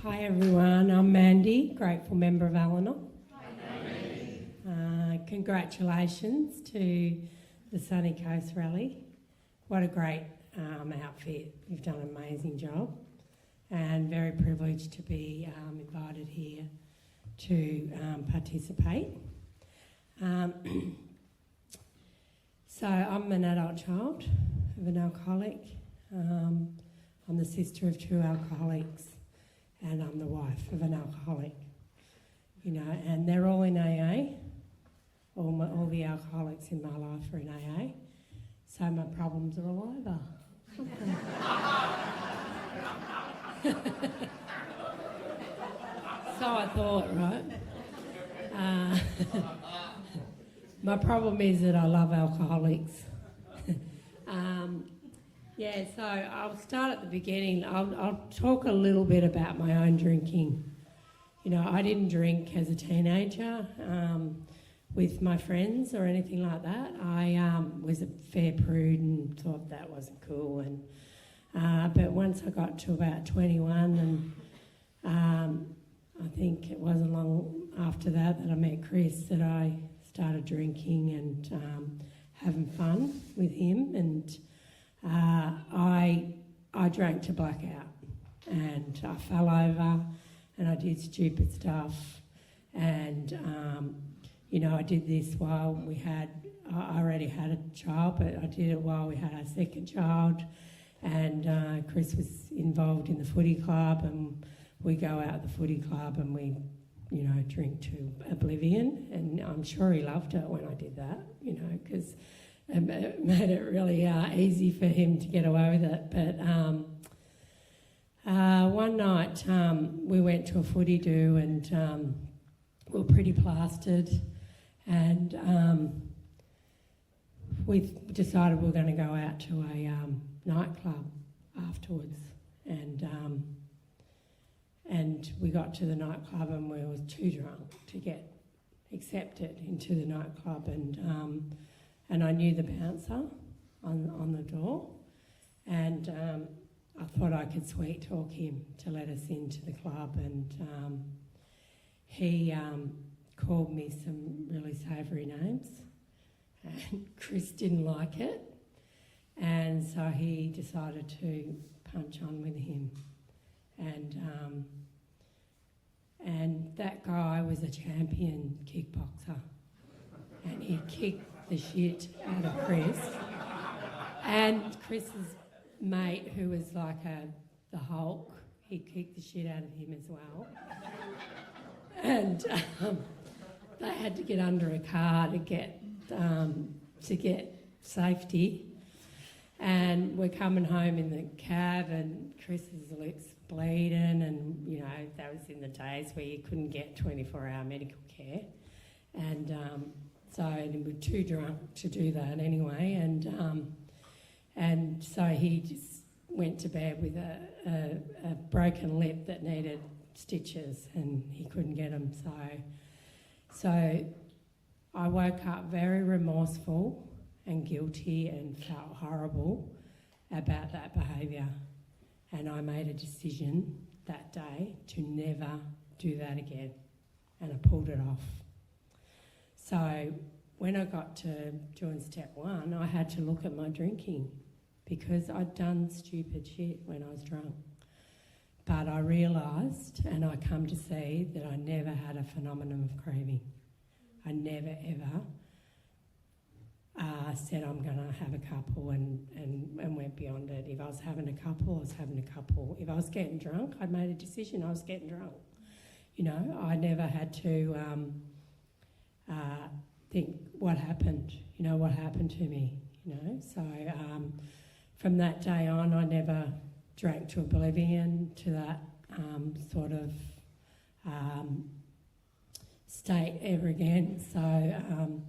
Hi everyone, I'm Mandy, grateful member of Al-Anon. Congratulations to the Sunny Coast Rally. What a great outfit. You've done an amazing job, and very privileged to be invited here to participate. So I'm an adult child of an alcoholic. I'm the sister of two alcoholics, and I'm the wife of an alcoholic. You know, and they're all in AA. All the alcoholics in my life are in AA, so my problems are all over. So I thought, right? My problem is that I love alcoholics. So I'll start at the beginning. I'll talk a little bit about my own drinking. You know, I didn't drink as a teenager with my friends or anything like that. I was a fair prude and thought that wasn't cool. And but once I got to about 21, and I think it wasn't long after that I met Chris that I started drinking and having fun with him. And I drank to blackout, and I fell over, and I did stupid stuff, and you know, I did this while I already had a child, but I did it while we had our second child, and Chris was involved in the footy club, and we go out at the footy club and we, you know, drink to oblivion, and I'm sure he loved it when I did that, you know, because it made it really easy for him to get away with it. But one night we went to a footy do, and we were pretty plastered, and we decided we were going to go out to a nightclub afterwards, and we got to the nightclub and we were too drunk to get accepted into the nightclub, and I knew the bouncer on the door, and I thought I could sweet talk him to let us into the club, and he called me some really savoury names, and Chris didn't like it, and so he decided to punch on with him, and that guy was a champion kickboxer, and he kicked the shit out of Chris, and Chris's mate, who was like the Hulk, he kicked the shit out of him as well, and they had to get under a car to get safety, and we're coming home in the cab, and Chris's lips bleeding, and you know, that was in the days where you couldn't get 24-hour medical care, and so we were too drunk to do that anyway, and so he just went to bed with a broken lip that needed stitches, and he couldn't get them. So I woke up very remorseful and guilty and felt horrible about that behaviour, and I made a decision that day to never do that again, and I pulled it off. So when I got to doing step one, I had to look at my drinking, because I'd done stupid shit when I was drunk. But I realised, and I come to see, that I never had a phenomenon of craving. I never ever said I'm going to have a couple and went beyond it. If I was having a couple, I was having a couple. If I was getting drunk, I'd made a decision I was getting drunk. You know, I never had to think what happened, you know, what happened to me, you know. So from that day on, I never drank to oblivion, to that sort of state ever again. So,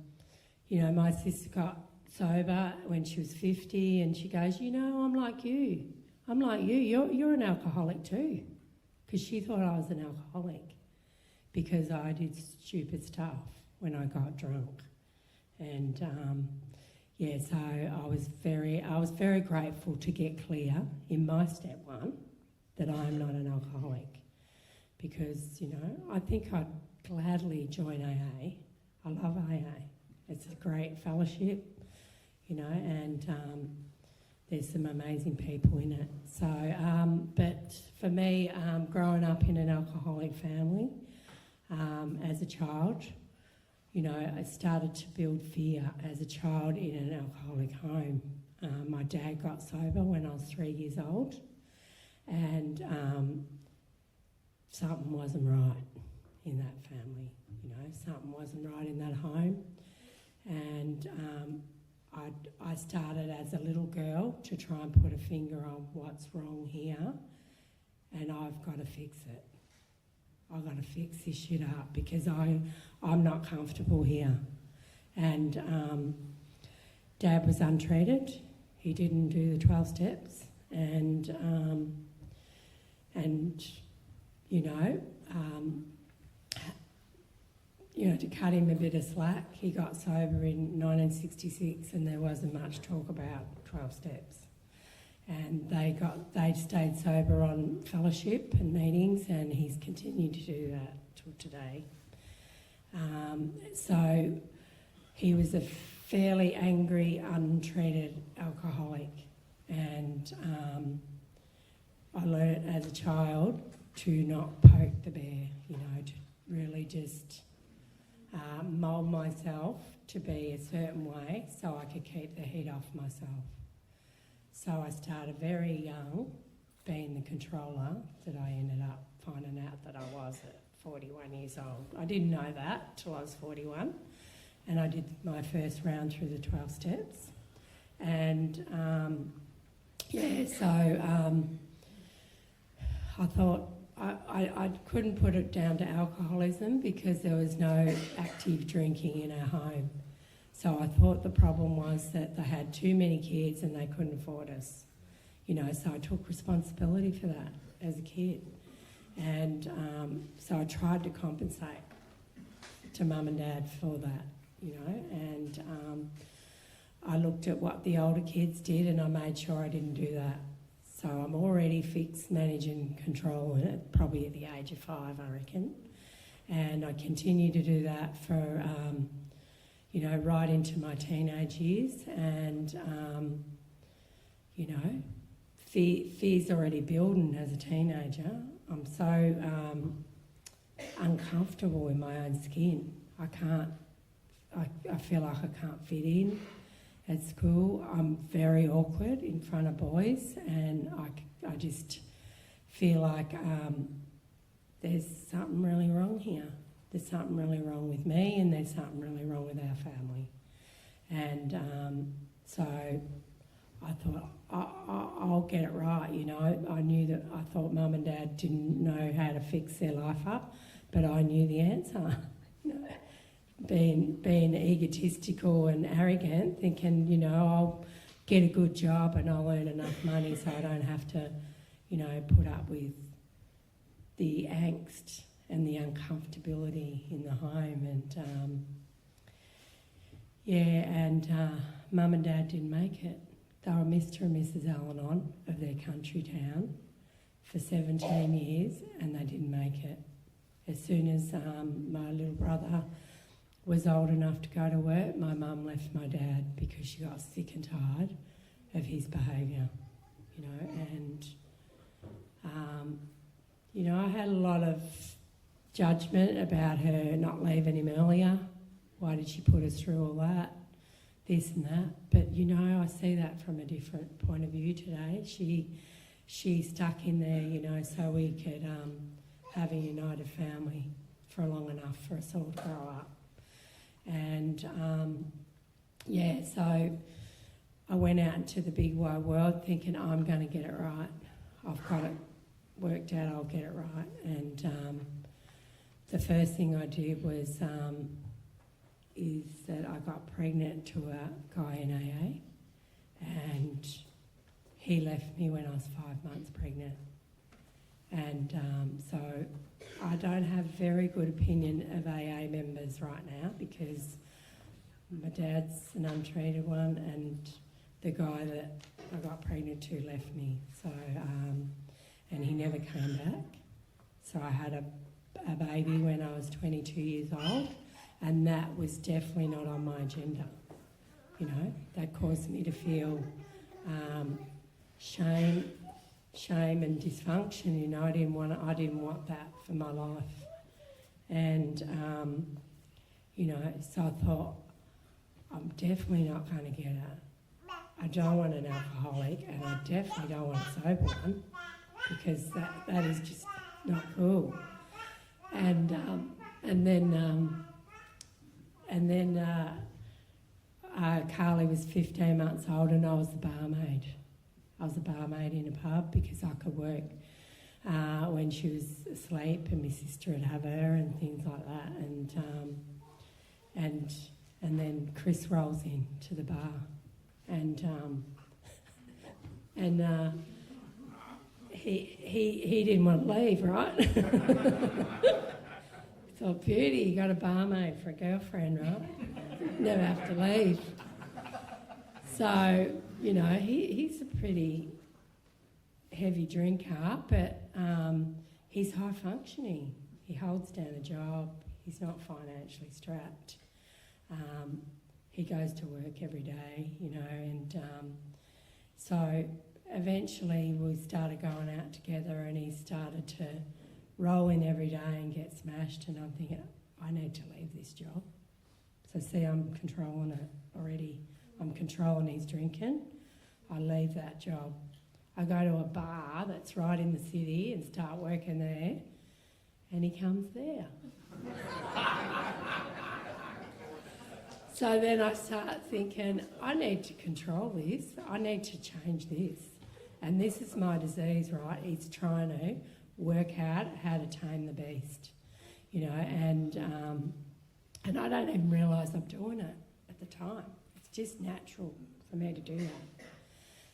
you know, my sister got sober when she was 50, and she goes, you know, I'm like you. You're an alcoholic too. Because she thought I was an alcoholic because I did stupid stuff when I got drunk. And so I was very grateful to get clear in my step one that I am not an alcoholic. because, you know, I think I'd gladly join AA. I love AA. It's a great fellowship, you know, and there's some amazing people in it. So, but for me, growing up in an alcoholic family as a child, you know, I started to build fear as a child in an alcoholic home. My dad got sober when I was 3 years old, and something wasn't right in that family, you know, something wasn't right in that home. And I started as a little girl to try and put a finger on what's wrong here, and I've got to fix it. I've got to fix this shit up because I'm not comfortable here. And Dad was untreated. He didn't do the 12 steps, and to cut him a bit of slack, he got sober in 1966, and there wasn't much talk about 12 steps. And they stayed sober on fellowship and meetings, and he's continued to do that till today. So he was a fairly angry, untreated alcoholic, and I learnt as a child to not poke the bear, you know, to really just mould myself to be a certain way so I could keep the heat off myself. So I started very young being the controller that I ended up finding out that I was at 41 years old. I didn't know that till I was 41, and I did my first round through the 12 steps. And I thought I couldn't put it down to alcoholism because there was no active drinking in our home. So I thought the problem was that they had too many kids and they couldn't afford us. You know, so I took responsibility for that as a kid. And so I tried to compensate to Mum and Dad for that, you know, and I looked at what the older kids did and I made sure I didn't do that. So I'm already fixed, manage and controlling it, probably at the age of 5, I reckon. And I continue to do that for, right into my teenage years. And, fear's already building as a teenager. I'm so uncomfortable in my own skin. I feel like I can't fit in. At school, I'm very awkward in front of boys, and I just feel like there's something really wrong here. There's something really wrong with me, and there's something really wrong with our family. And so I thought, I'll get it right, you know. I thought Mum and Dad didn't know how to fix their life up, but I knew the answer. Being egotistical and arrogant, thinking, you know, I'll get a good job and I'll earn enough money so I don't have to, you know, put up with the angst and the uncomfortability in the home. And Mum and Dad didn't make it. They were Mr. and Mrs. Al-Anon of their country town for 17 years, and they didn't make it. As soon as my little brother was old enough to go to work, my mum left my dad because she got sick and tired of his behaviour, you know, and, I had a lot of judgment about her not leaving him earlier. Why did she put us through all that? This and that. But, you know, I see that from a different point of view today. She stuck in there, you know, so we could have a united family for long enough for us all to grow up. And, so I went out into the big wide world thinking I'm going to get it right. I've got it worked out, I'll get it right. And the first thing I did was is that I got pregnant to a guy in AA, and he left me when I was 5 months pregnant. And so I don't have a very good opinion of AA members right now because my dad's an untreated one and the guy that I got pregnant to left me. So, and he never came back. So I had a baby when I was 22 years old, and that was definitely not on my agenda. You know, that caused me to feel shame and dysfunction. You know, I didn't want that for my life. And, you know, so I thought, I'm definitely not going to get I don't want an alcoholic, and I definitely don't want a sober one, because that is just not cool. And then Carly was 15 months old, and I was the barmaid. I was a barmaid in a pub because I could work when she was asleep, and my sister would have her and things like that. And then Chris rolls in to the bar, and he didn't want to leave, right? Thought, beauty, you got a barmaid for a girlfriend, right? Never have to leave. So, you know, he's a pretty heavy drinker, but he's high functioning. He holds down a job. He's not financially strapped. He goes to work every day, you know, and so eventually we started going out together, and he started to roll in every day and get smashed, and I'm thinking, I need to leave this job. So see, I'm controlling it already. I'm controlling his drinking. I leave that job. I go to a bar that's right in the city and start working there, and he comes there. So then I start thinking, I need to control this. I need to change this. And this is my disease, right? It's trying to work out how to tame the beast, you know, and I don't even realise I'm doing it at the time. It's just natural for me to do that.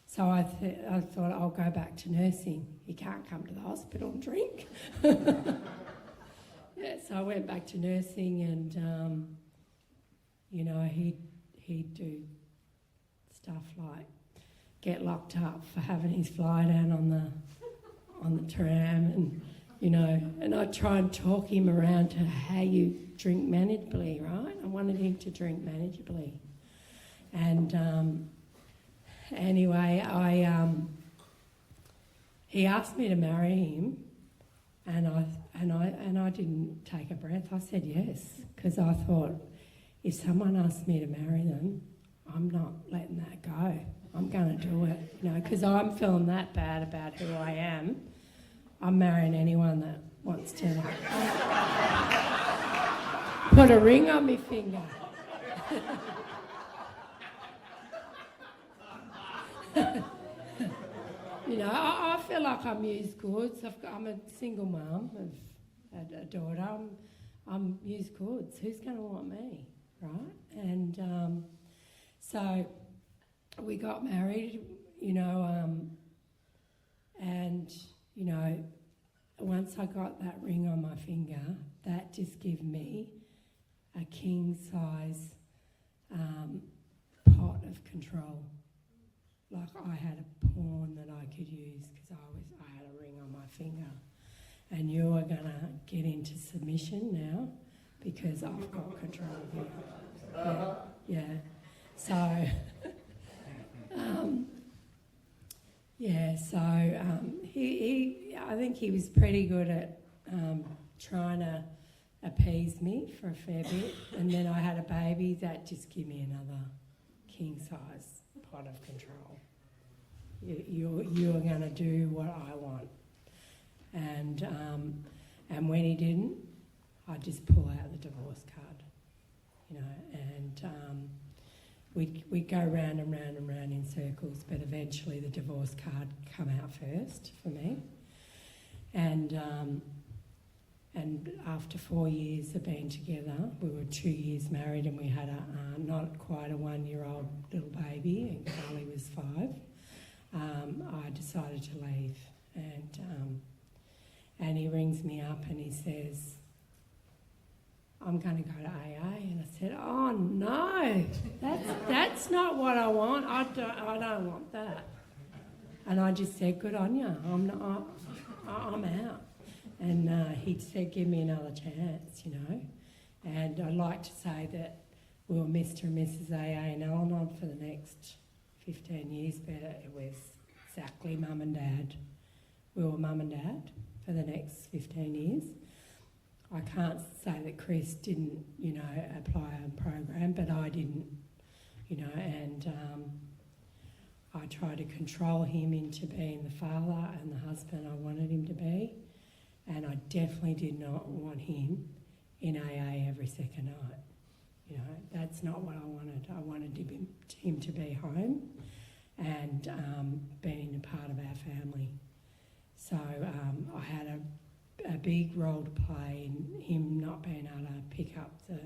So I thought I'll go back to nursing. You can't come to the hospital and drink. Yeah, so I went back to nursing, and you know, he'd do stuff like get locked up for having his fly down on the tram, and you know, and I try and talk him around to how you drink manageably, right? I wanted him to drink manageably, and anyway, he asked me to marry him, and I didn't take a breath. I said yes, because I thought, if someone asked me to marry them, I'm not letting that go. I'm going to do it, you know, because I'm feeling that bad about who I am. I'm marrying anyone that wants to put a ring on my finger. You know, I feel like I'm used goods. I'm a single mum of a daughter. I'm used goods. Who's going to want me, right? And so we got married, you know, and, you know, once I got that ring on my finger, that just gave me a king-size pot of control. Like I had a pawn that I could use because I had a ring on my finger. And you are going to get into submission now because I've got control of you. Yeah. So, I think he was pretty good at trying to appease me for a fair bit. And then I had a baby that just gave me another king-size pot of control. You are going to do what I want. And when he didn't, I'd just pull out the divorce card, you know, and we'd go round and round and round in circles, but eventually the divorce card come out first for me. And after 4 years of being together, we were 2 years married, and we had a not quite a 1-year-old little baby, and Carly was 5. I decided to leave, and he rings me up and he says, I'm going to go to AA. And I said, oh no, that's not what I want. I don't want that. And I just said, good on you, I'm out. And he said, give me another chance, you know. And I'd like to say that we were Mr. and Mrs. AA and Al-Anon for the next 15 years, but it was exactly mum and dad. We were mum and dad for the next 15 years. I can't say that Chris didn't, you know, apply a program, but I didn't, you know, and I tried to control him into being the father and the husband I wanted him to be, and I definitely did not want him in AA every second night. You know, that's not what I wanted. I wanted him to be home and being a part of our family. So I had a big role to play in him not being able to pick up the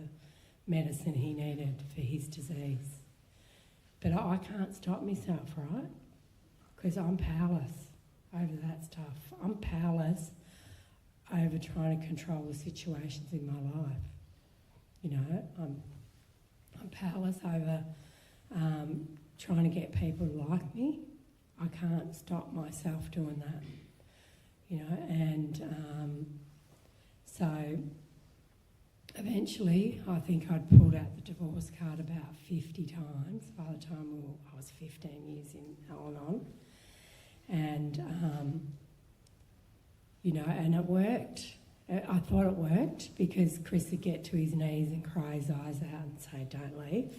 medicine he needed for his disease. But I can't stop myself, right? Because I'm powerless over that stuff. I'm powerless over trying to control the situations in my life. You know, I'm powerless over trying to get people to like me. I can't stop myself doing that. You know, and so eventually I think I'd pulled out the divorce card about 50 times by the time I was 15 years in Al-Anon. And, you know, and it worked. I thought it worked because Chris would get to his knees and cry his eyes out and say, don't leave,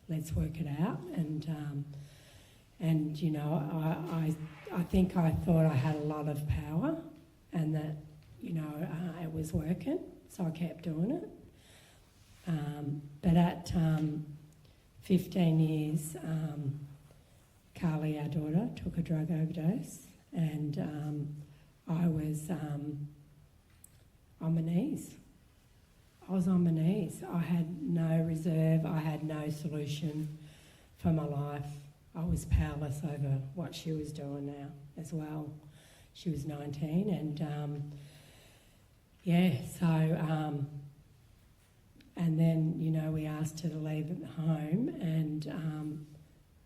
let's work it out. And you know, I think I thought I had a lot of power and that, you know, it was working, so I kept doing it. But at 15 years, Carly, our daughter, took a drug overdose, and I was on my knees. I was on my knees. I had no reserve. I had no solution for my life. I was powerless over what she was doing now as well. She was 19 and and then, you know, we asked her to leave at home and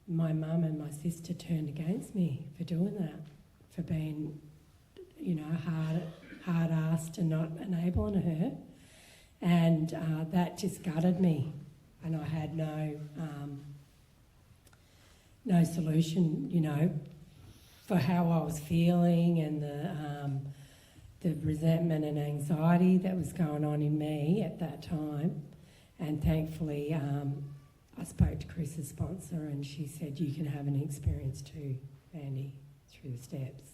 my mum and my sister turned against me for doing that, for being, you know, hard-assed and not enabling her. And that just gutted me and I had no solution, you know, for how I was feeling and the resentment and anxiety that was going on in me at that time. And thankfully, I spoke to Chris's sponsor and she said, you can have an experience too, Mandy, through the steps.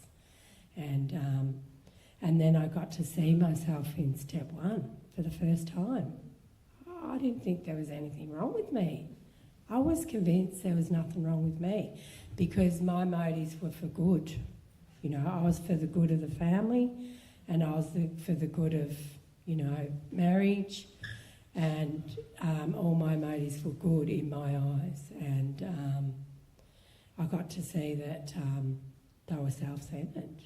And then I got to see myself in step one for the first time. I didn't think there was anything wrong with me. I was convinced there was nothing wrong with me because my motives were for good. You know, I was for the good of the family and I was for the good of, you know, marriage and all my motives were good in my eyes. And I got to see that they were self-centred.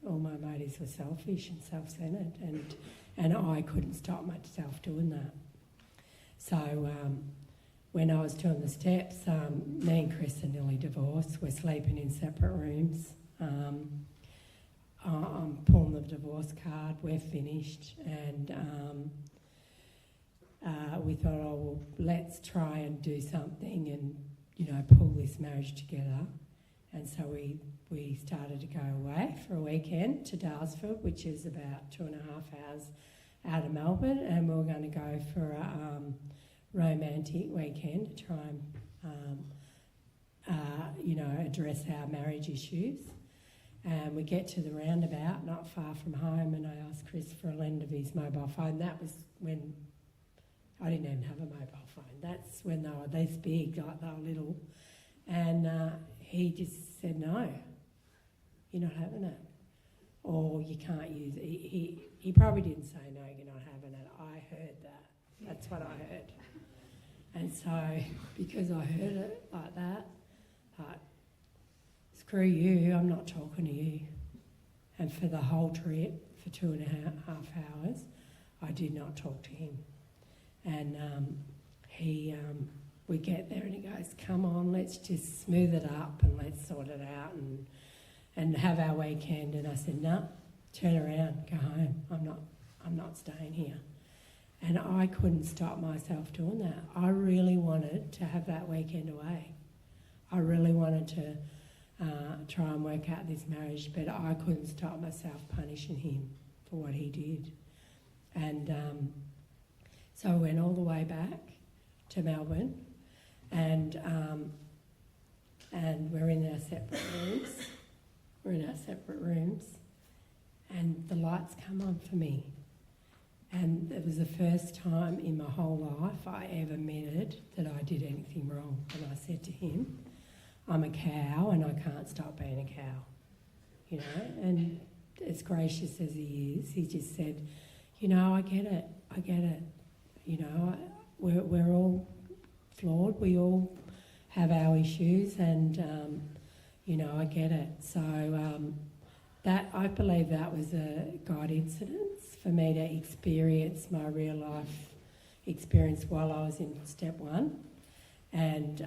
All my motives were selfish and self-centred and I couldn't stop myself doing that. So when I was doing the steps, me and Chris are nearly divorced. We're sleeping in separate rooms. I'm pulling the divorce card. We're finished. And we thought, oh, well, let's try and do something and, you know, pull this marriage together. And so we started to go away for a weekend to Daylesford, which is about 2.5 hours out of Melbourne. And we were going to go for a romantic weekend to try and, you know, address our marriage issues. And we get to the roundabout, not far from home, and I asked Chris for a lend of his mobile phone. That was when I didn't even have a mobile phone. That's when they were this big, like they were little. And he just said, no, you're not having it. Or you can't use it. He probably didn't say, no, you're not having it. I heard that. That's what I heard. And so, because I heard it like that, like, screw you, I'm not talking to you. And for the whole trip, for 2.5 hours, I did not talk to him. And we get there and he goes, come on, let's just smooth it up and let's sort it out and have our weekend. And I said, no, turn around, go home. I'm not staying here. And I couldn't stop myself doing that. I really wanted to have that weekend away. I really wanted to try and work out this marriage, but I couldn't stop myself punishing him for what he did. And so I went all the way back to Melbourne, and we're in our separate rooms. We're in our separate rooms, and the lights come on for me. And it was the first time in my whole life I ever admitted that I did anything wrong. And I said to him, I'm a cow and I can't stop being a cow. You know, and as gracious as he is, he just said, you know, I get it. You know, we're all flawed. We all have our issues, and, you know, I get it. So that, I believe that was a God incidence for me to experience my real life experience while I was in step one. And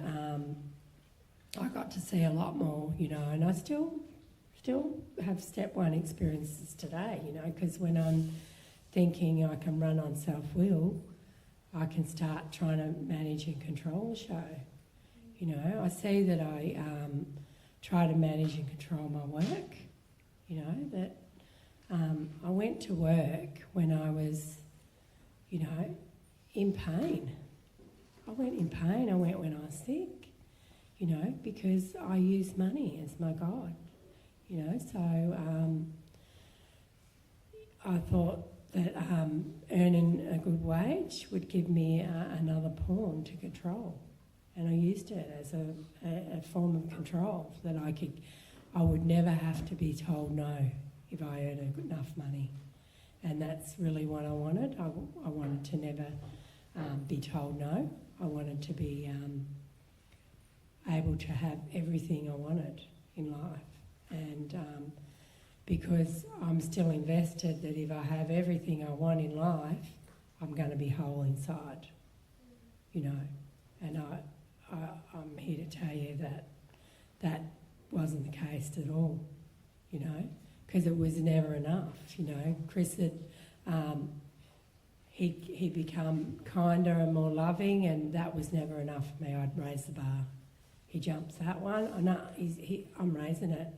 I got to see a lot more, you know, and I still have step one experiences today, you know, because when I'm thinking I can run on self-will, I can start trying to manage and control the show. You know, I see that I try to manage and control my work, you know, that I went to work when I was, you know, in pain. I went in pain, I went when I was sick, you know, because I use money as my God, you know, so I thought that earning a good wage would give me another pawn to control. And I used it as a form of control, that I would never have to be told no if I earned enough money. And that's really what I wanted. I wanted to never be told no. I wanted to be able to have everything I wanted in life. And because I'm still invested that if I have everything I want in life, I'm going to be whole inside, you know. And I'm here to tell you that that wasn't the case at all, you know, because it was never enough, you know. Chris had, he'd become kinder and more loving, and that was never enough for me. I'd raise the bar. He jumps that one. I know I'm raising it.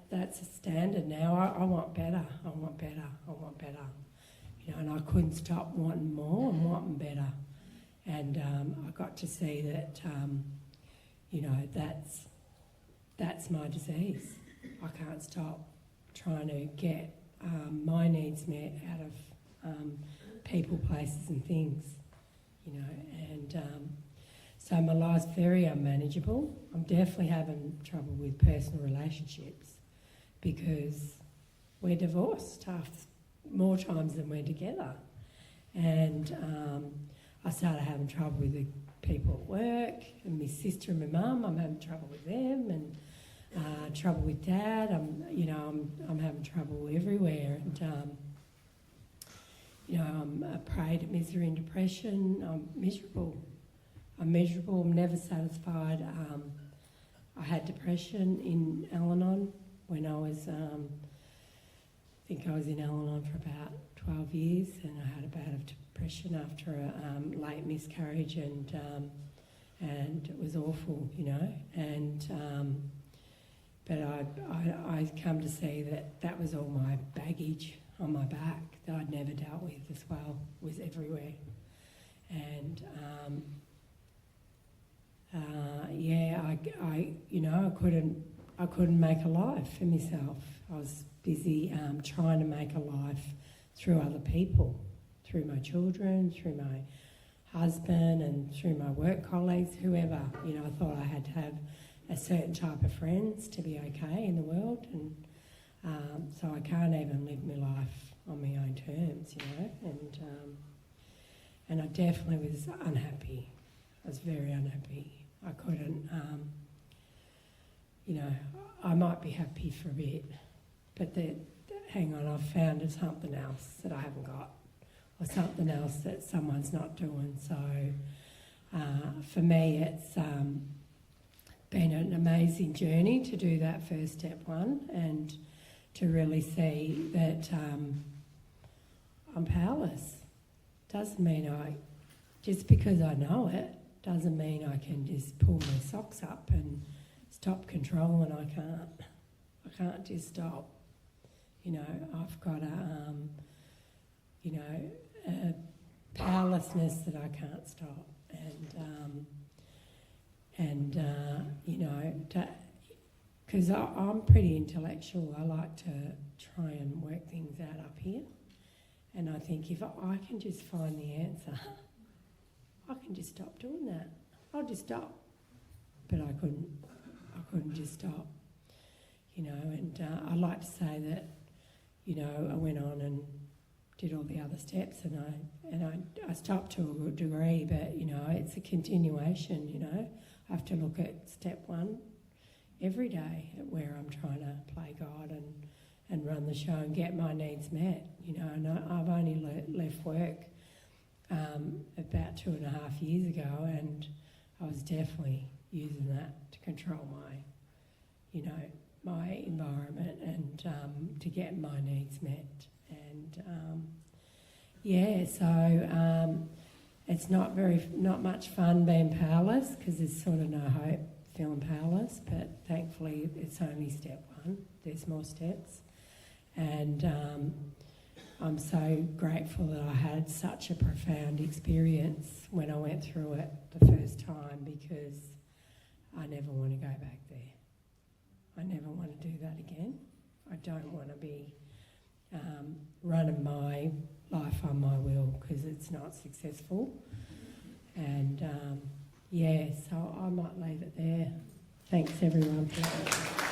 That's a standard now. I want better. I want better. I want better. You know, and I couldn't stop wanting more and wanting better. And I got to see that, you know, that's my disease. I can't stop trying to get my needs met out of people, places and things, you know. And so my life's very unmanageable. I'm definitely having trouble with personal relationships because we're divorced more times than we're together. And I started having trouble with the people at work, and my sister and my mum, I'm having trouble with them, and trouble with Dad. I'm having trouble everywhere, and you know, I'm a prey to misery and depression. I'm miserable. I'm never satisfied. I had depression in Al-Anon when I was, I think I was in Al-Anon for about 12 years, and I had a bout of depression after a late miscarriage, and it was awful, you know. And but I come to see that was all my baggage on my back that I'd never dealt with as well. It was everywhere, and I couldn't make a life for myself. I was busy trying to make a life through other people, through my children, through my husband, and through my work colleagues, whoever. You know, I thought I had to have a certain type of friends to be okay in the world, and so I can't even live my life on my own terms, you know. And I definitely was unhappy. I was very unhappy. I couldn't, you know, I might be happy for a bit, but hang on, I've found something else that I haven't got, or something else that someone's not doing. So for me, it's been an amazing journey to do that first step one, and to really see that I'm powerless. Doesn't mean just because I know it, doesn't mean I can just pull my socks up and stop controlling. I can't just stop. You know, I've got a powerlessness that I can't stop, because I'm pretty intellectual. I like to try and work things out up here, and I think if I can just find the answer, I can just stop doing that. I'll just stop, but I couldn't just stop. You know, and I like to say that, you know, I went on and did all the other steps, and I stopped to a good degree, but, you know, it's a continuation, you know. I have to look at step one every day at where I'm trying to play God and run the show and get my needs met, you know. And I've only left work about 2.5 years ago, and I was definitely using that to control my, you know, my environment and to get my needs met. And it's not much fun being powerless, because there's sort of no hope feeling powerless, but thankfully it's only step one. There's more steps, and I'm so grateful that I had such a profound experience when I went through it the first time, because I never want to go back there. I never want to do that again. I don't want to be running my life on my will, because it's not successful. And so I might leave it there. Thanks everyone for that.